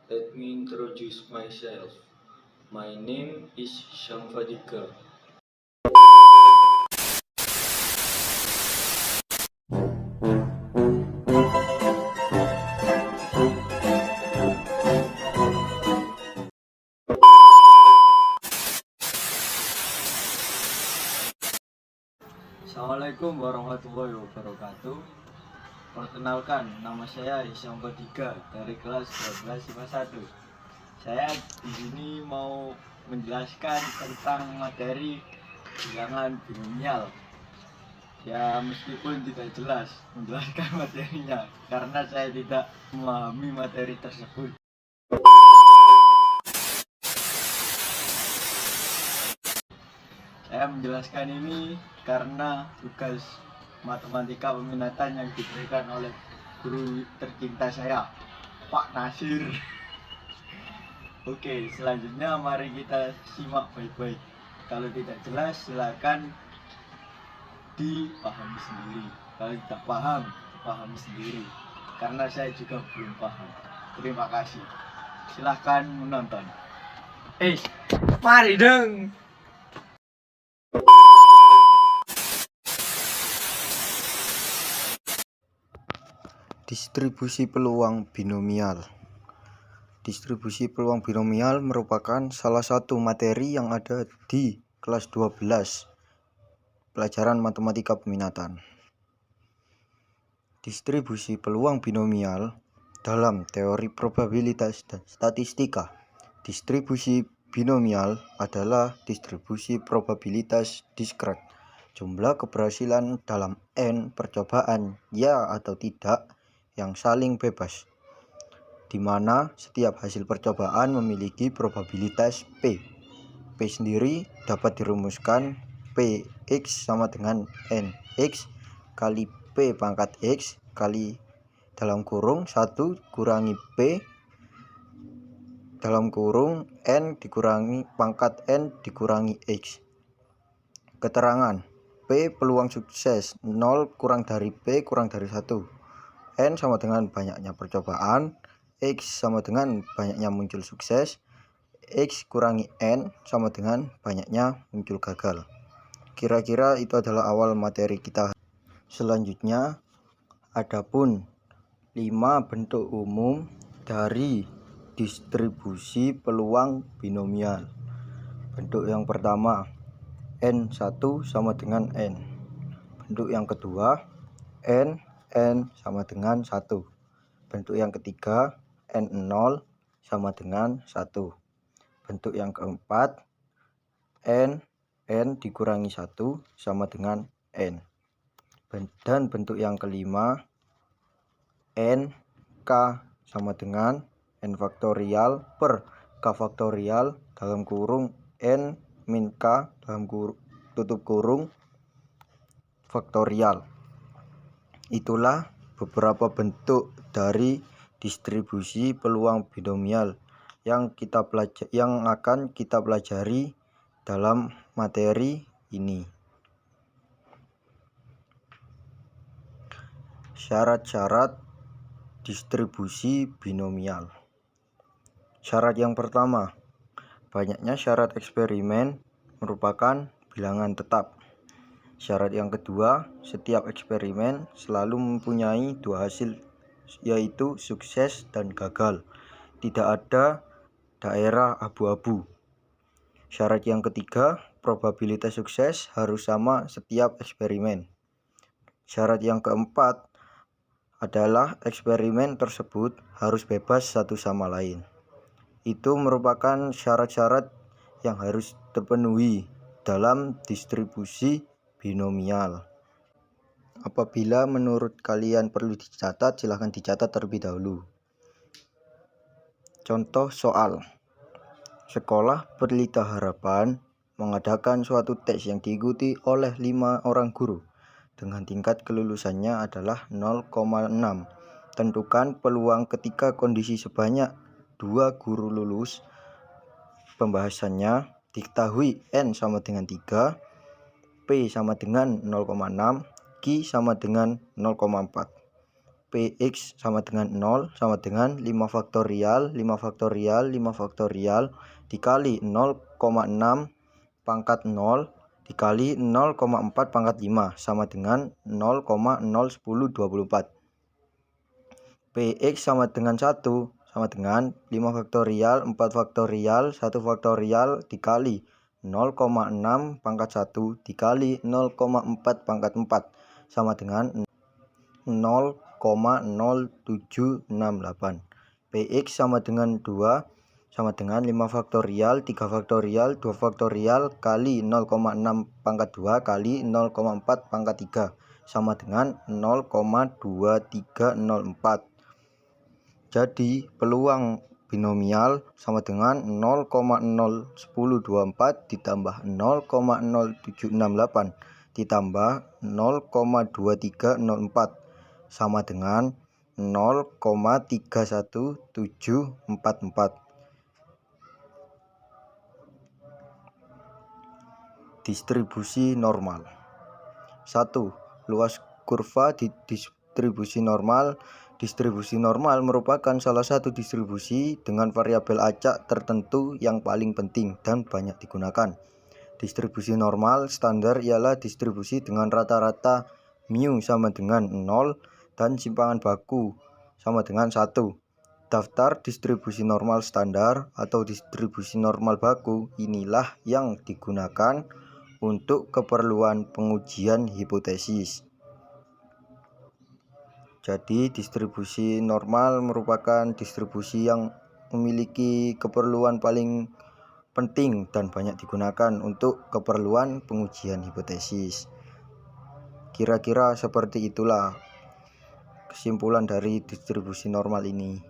Let me introduce myself. My name is Syamfadika. Assalamualaikum warahmatullahi wabarakatuh. Perkenalkan, nama saya Syamfadika dari kelas 12 IPA 1. Saya di sini mau menjelaskan tentang materi bilangan binomial. Ya, meskipun tidak jelas menjelaskan materinya karena saya tidak memahami materi tersebut. Saya menjelaskan ini karena tugas matematika peminatan yang diberikan oleh guru tercinta saya, Pak Nasir. Oke, selanjutnya mari kita simak baik-baik. Kalau tidak jelas silakan dipahami sendiri. Kalau tidak paham, dipahami sendiri. Karena saya juga belum paham. Terima kasih. Silahkan menonton. Mari dong. Distribusi peluang binomial. Distribusi peluang binomial merupakan salah satu materi yang ada di kelas 12 pelajaran matematika peminatan. Distribusi peluang binomial dalam teori probabilitas dan statistika. Distribusi binomial adalah distribusi probabilitas diskret. Jumlah keberhasilan dalam N percobaan ya atau tidak yang saling bebas, di mana setiap hasil percobaan memiliki probabilitas P. P sendiri dapat dirumuskan Px sama dengan Nx kali P pangkat X kali dalam kurung 1 kurangi P dalam kurung N dikurangi pangkat N dikurangi X. Keterangan P peluang sukses 0 kurang dari P kurang dari 1. N sama dengan banyaknya percobaan, X sama dengan banyaknya muncul sukses, X kurangi N sama dengan banyaknya muncul gagal. Kira-kira itu adalah awal materi kita. Selanjutnya, adapun 5 bentuk umum dari distribusi peluang binomial. Bentuk yang pertama, N1 sama dengan N. Bentuk yang kedua, N sama dengan 1. Bentuk yang ketiga, N0 sama dengan 1. Bentuk yang keempat, N dikurangi 1 sama dengan N. Dan bentuk yang kelima, K sama dengan N faktorial per K faktorial dalam kurung N min K dalam tutup kurung faktorial. Itulah beberapa bentuk dari distribusi peluang binomial yang akan kita pelajari dalam materi ini. Syarat-syarat distribusi binomial. Syarat yang pertama, banyaknya syarat eksperimen merupakan bilangan tetap. Syarat yang kedua, setiap eksperimen selalu mempunyai dua hasil, yaitu sukses dan gagal. Tidak ada daerah abu-abu. Syarat yang ketiga, probabilitas sukses harus sama setiap eksperimen. Syarat yang keempat adalah eksperimen tersebut harus bebas satu sama lain. Itu merupakan syarat-syarat yang harus terpenuhi dalam distribusi binomial. Apabila menurut kalian perlu dicatat, silahkan dicatat terlebih dahulu. Contoh soal. Sekolah Pelita Harapan mengadakan suatu tes yang diikuti oleh 5 orang guru dengan tingkat kelulusannya adalah 0,6. Tentukan peluang ketika kondisi sebanyak 2 guru lulus. Pembahasannya diketahui N sama dengan 3, P sama dengan 0,6, Q sama dengan 0,4. Px sama dengan 0 sama dengan 5 faktorial 5 faktorial 5 faktorial dikali 0,6 pangkat 0 dikali 0,4 pangkat 5 sama dengan 0,01024. Px sama dengan 1 sama dengan 5 faktorial 4 faktorial 1 faktorial dikali 0,6 pangkat 1 dikali 0,4 pangkat 4 sama dengan 0,0768. Px sama dengan 2 sama dengan 5 faktorial 3 faktorial 2 faktorial kali 0,6 pangkat 2 kali 0,4 pangkat 3 sama dengan 0,2304. Jadi peluang binomial sama dengan 0,01024 ditambah 0,0768 ditambah 0,2304 sama dengan 0,31744. Distribusi normal. 1. Luas kurva di distribusi normal. Distribusi normal merupakan salah satu distribusi dengan variabel acak tertentu yang paling penting dan banyak digunakan. Distribusi normal standar ialah distribusi dengan rata-rata mu sama dengan 0 dan simpangan baku sama dengan 1. Daftar distribusi normal standar atau distribusi normal baku inilah yang digunakan untuk keperluan pengujian hipotesis. Jadi distribusi normal merupakan distribusi yang memiliki keperluan paling penting dan banyak digunakan untuk keperluan pengujian hipotesis. Kira-kira seperti itulah kesimpulan dari distribusi normal ini.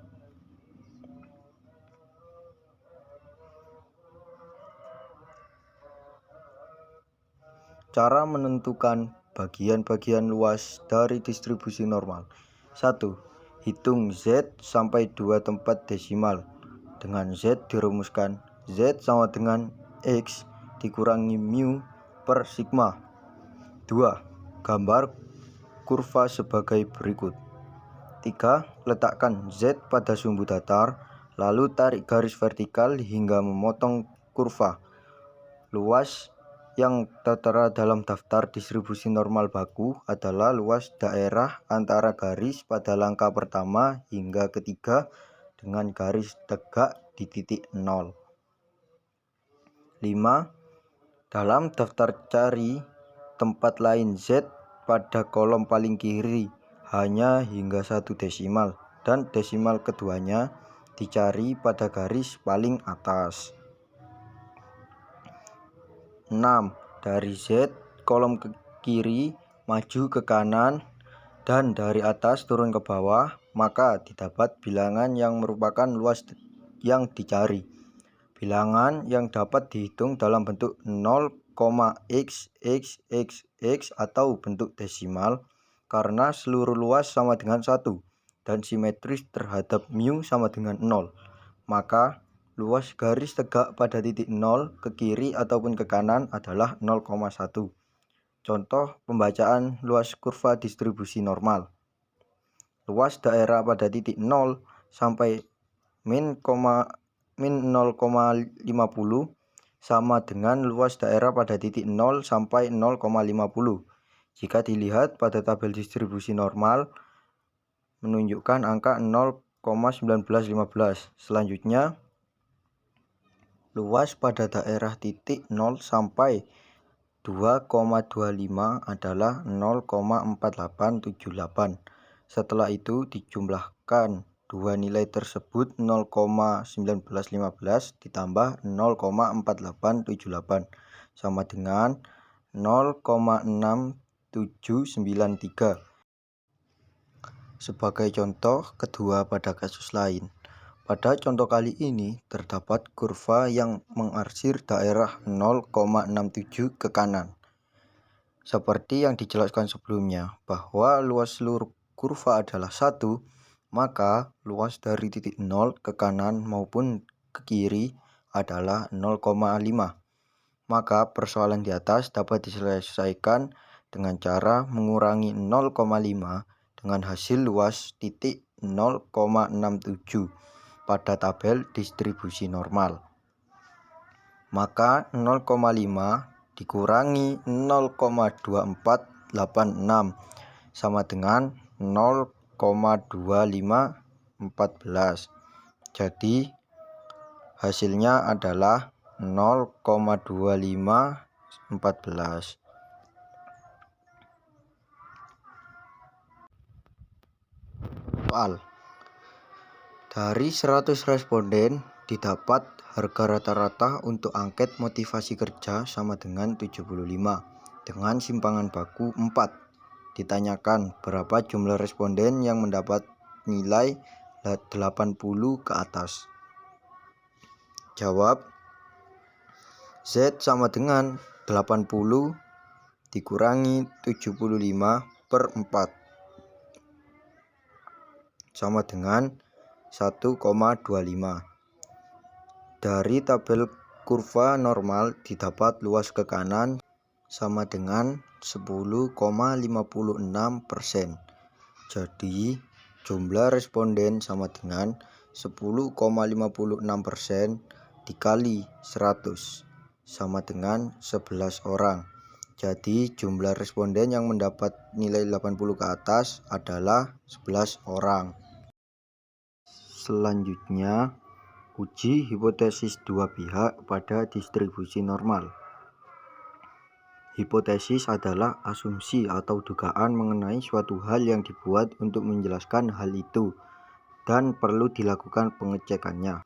Cara menentukan bagian-bagian luas dari distribusi normal. 1. Hitung Z sampai 2 tempat desimal. Dengan Z dirumuskan Z sama dengan X dikurangi mu per sigma. 2. Gambar kurva sebagai berikut. 3. Letakkan Z pada sumbu datar, lalu tarik garis vertikal hingga memotong kurva. Luas yang tertera dalam daftar distribusi normal baku adalah luas daerah antara garis pada langkah pertama hingga ketiga dengan garis tegak di titik 0. 5. Dalam daftar cari tempat lain Z pada kolom paling kiri hanya hingga 1 desimal dan desimal keduanya dicari pada garis paling atas. 6. Dari Z kolom ke kiri maju ke kanan dan dari atas turun ke bawah, maka didapat bilangan yang merupakan luas yang dicari. Bilangan yang dapat dihitung dalam bentuk 0,xxxx atau bentuk desimal karena seluruh luas sama dengan 1 dan simetris terhadap mu sama dengan 0. Maka luas garis tegak pada titik 0 ke kiri ataupun ke kanan adalah 0,1. Contoh pembacaan luas kurva distribusi normal. Luas daerah pada titik 0 sampai min 0,50 sama dengan luas daerah pada titik 0 sampai 0,50. Jika dilihat pada tabel distribusi normal menunjukkan angka 0,1915. Selanjutnya, luas pada daerah titik 0 sampai 2,25 adalah 0,4878. Setelah itu dijumlahkan dua nilai tersebut 0,1915 ditambah 0,4878 sama dengan 0,6793. Sebagai contoh kedua pada kasus lain. Pada contoh kali ini terdapat kurva yang mengarsir daerah 0,67 ke kanan. Seperti yang dijelaskan sebelumnya bahwa luas seluruh kurva adalah 1, maka luas dari titik 0 ke kanan maupun ke kiri adalah 0,5. Maka persoalan di atas dapat diselesaikan dengan cara mengurangi 0,5 dengan hasil luas titik 0,67 pada tabel distribusi normal. Maka 0,5 dikurangi 0,2486 sama dengan 0,2514. Jadi hasilnya adalah 0,2514. Soal. Dari 100 responden didapat harga rata-rata untuk angket motivasi kerja sama dengan 75 dengan simpangan baku 4. Ditanyakan berapa jumlah responden yang mendapat nilai 80 ke atas. Jawab. Z sama dengan 80 dikurangi 75 per 4 sama dengan 1,25. Dari tabel kurva normal didapat luas ke kanan sama dengan 10,56%. Jadi jumlah responden sama dengan 10,56% dikali 100 sama dengan 11 orang. Jadi jumlah responden yang mendapat nilai 80 ke atas adalah 11 orang. Selanjutnya, uji hipotesis dua pihak pada distribusi normal. Hipotesis adalah asumsi atau dugaan mengenai suatu hal yang dibuat untuk menjelaskan hal itu dan perlu dilakukan pengecekannya.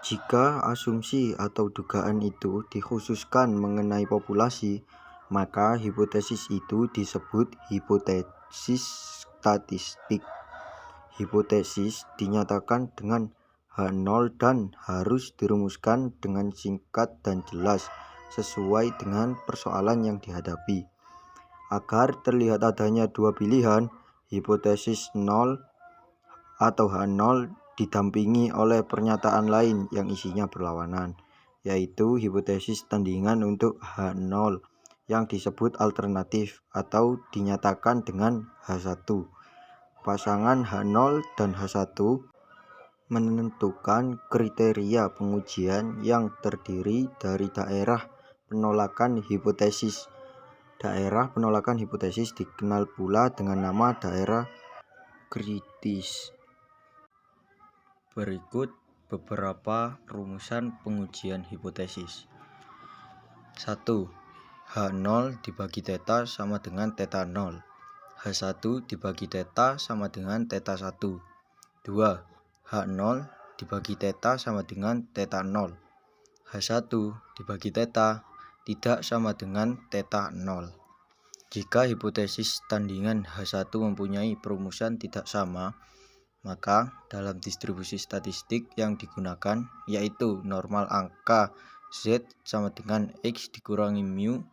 Jika asumsi atau dugaan itu dikhususkan mengenai populasi, maka hipotesis itu disebut hipotesis statistik. Hipotesis dinyatakan dengan H0 dan harus dirumuskan dengan singkat dan jelas sesuai dengan persoalan yang dihadapi. Agar terlihat adanya dua pilihan, hipotesis 0 atau H0 didampingi oleh pernyataan lain yang isinya berlawanan, yaitu hipotesis tandingan untuk H0 yang disebut alternatif atau dinyatakan dengan H1. Pasangan H0 dan H1 menentukan kriteria pengujian yang terdiri dari daerah penolakan hipotesis. Daerah penolakan hipotesis dikenal pula dengan nama daerah kritis. Berikut beberapa rumusan pengujian hipotesis. 1. H0 dibagi theta sama dengan theta 0. H1 dibagi theta sama dengan theta 1. 2. H0 dibagi theta sama dengan theta 0. H1 dibagi theta tidak sama dengan theta 0. Jika hipotesis tandingan H1 mempunyai perumusan tidak sama, maka dalam distribusi statistik yang digunakan yaitu normal angka Z sama dengan X dikurangi mu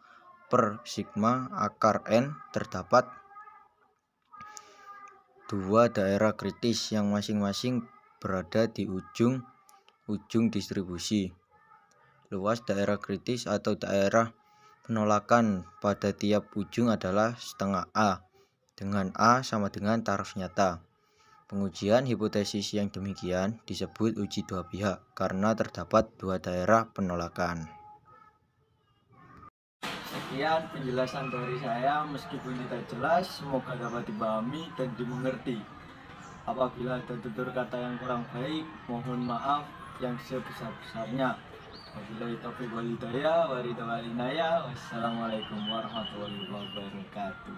per sigma akar N terdapat dua daerah kritis yang masing-masing berada di ujung distribusi. Luas daerah kritis atau daerah penolakan pada tiap ujung adalah setengah A, dengan A sama dengan taraf nyata. Pengujian hipotesis yang demikian disebut uji dua pihak karena terdapat dua daerah penolakan. Sekian penjelasan dari saya, meskipun tidak jelas, semoga dapat dipahami dan dimengerti. Apabila ada tutur kata yang kurang baik, mohon maaf yang sebesar-besarnya. Wabillahi taufiq wal hidayah, wassalamualaikum warahmatullahi wabarakatuh.